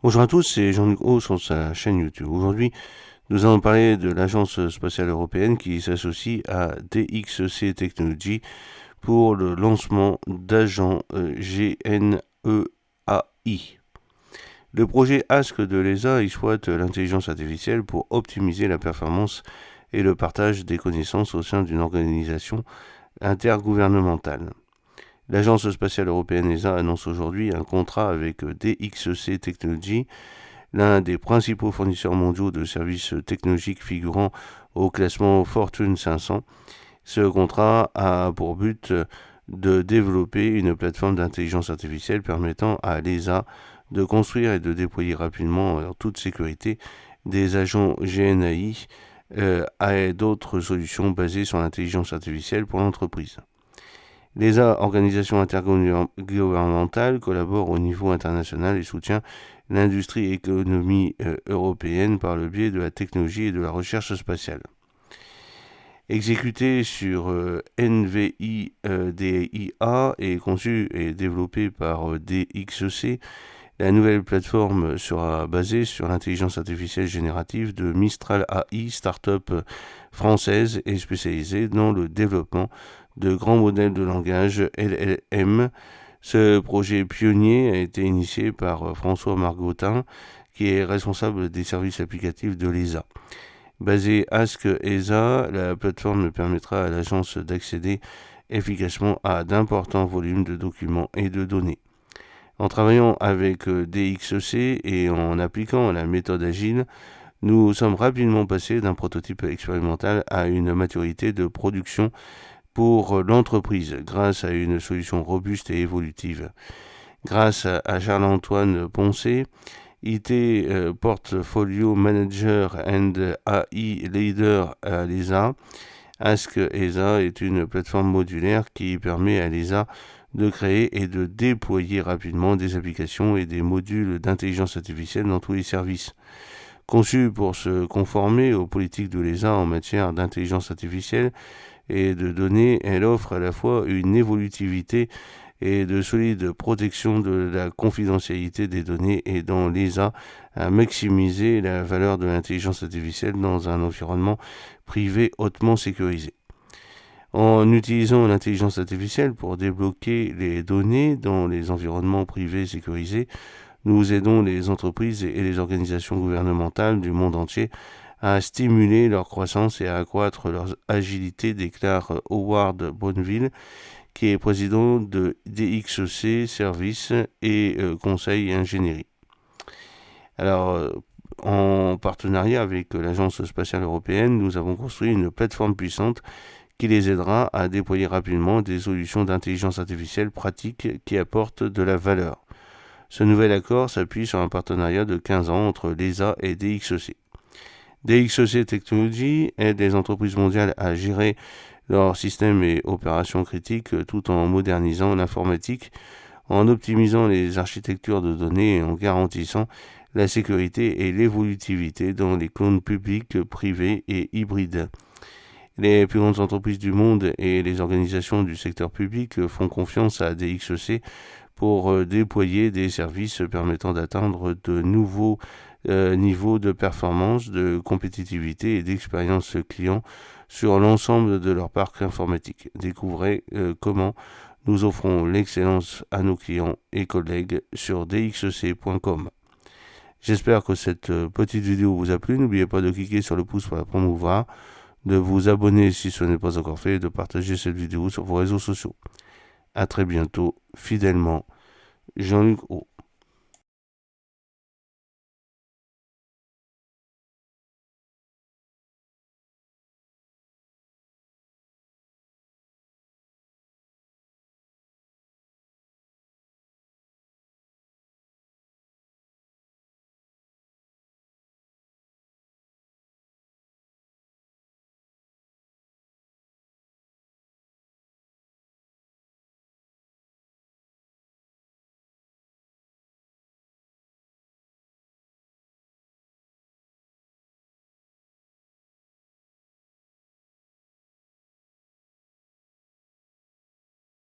Bonjour à tous, c'est Jean-Luc Haut sur sa chaîne YouTube. Aujourd'hui, nous allons parler de l'Agence spatiale européenne qui s'associe à DXC Technologies pour le lancement d'agents GNEAI. Le projet ASC de l'ESA exploite l'intelligence artificielle pour optimiser la performance et le partage des connaissances au sein d'une organisation intergouvernementale. L'Agence spatiale européenne ESA annonce aujourd'hui un contrat avec DXC Technologies, l'un des principaux fournisseurs mondiaux de services technologiques figurant au classement Fortune 500. Ce contrat a pour but de développer une plateforme d'intelligence artificielle permettant à l'ESA de construire et de déployer rapidement en toute sécurité des agents GNAI et d'autres solutions basées sur l'intelligence artificielle pour l'entreprise. L'ESA, organisation intergouvernementale, collabore au niveau international et soutient l'industrie et l'économie européenne par le biais de la technologie et de la recherche spatiale. Exécutée sur NVIDIA et conçue et développée par DXC, la nouvelle plateforme sera basée sur l'intelligence artificielle générative de Mistral AI, start-up française et spécialisée dans le développement de grands modèles de langage LLM. Ce projet pionnier a été initié par François Margottin, qui est responsable des services applicatifs de l'ESA. Basée Ask ESA, la plateforme permettra à l'agence d'accéder efficacement à d'importants volumes de documents et de données. En travaillant avec DXC et en appliquant la méthode agile, nous sommes rapidement passés d'un prototype expérimental à une maturité de production pour l'entreprise grâce à une solution robuste et évolutive. Grâce à Charles-Antoine Poncé, IT Portfolio Manager and AI Leader à l'ESA, Ask ESA est une plateforme modulaire qui permet à l'ESA de créer et de déployer rapidement des applications et des modules d'intelligence artificielle dans tous les services. Conçue pour se conformer aux politiques de l'ESA en matière d'intelligence artificielle et de données, elle offre à la fois une évolutivité et de solide protection de la confidentialité des données et dans l'ESA à maximiser la valeur de l'intelligence artificielle dans un environnement privé hautement sécurisé. En utilisant l'intelligence artificielle pour débloquer les données dans les environnements privés sécurisés, nous aidons les entreprises et les organisations gouvernementales du monde entier à stimuler leur croissance et à accroître leur agilité, déclare Howard Bonneville, qui est président de DXC Services et Conseil Ingénierie. Alors, en partenariat avec l'Agence spatiale européenne, nous avons construit une plateforme puissante qui les aidera à déployer rapidement des solutions d'intelligence artificielle pratiques qui apportent de la valeur. Ce nouvel accord s'appuie sur un partenariat de 15 ans entre l'ESA et DXC. DXC Technologies aide les entreprises mondiales à gérer leurs systèmes et opérations critiques tout en modernisant l'informatique, en optimisant les architectures de données et en garantissant la sécurité et l'évolutivité dans les clouds publics, privés et hybrides. Les plus grandes entreprises du monde et les organisations du secteur public font confiance à DXC pour déployer des services permettant d'atteindre de nouveaux niveaux de performance, de compétitivité et d'expérience client sur l'ensemble de leur parc informatique. Découvrez comment nous offrons l'excellence à nos clients et collègues sur dxc.com. J'espère que cette petite vidéo vous a plu. N'oubliez pas de cliquer sur le pouce pour la promouvoir, de vous abonner si ce n'est pas encore fait et de partager cette vidéo sur vos réseaux sociaux. A très bientôt, fidèlement, Jean-Luc Haut.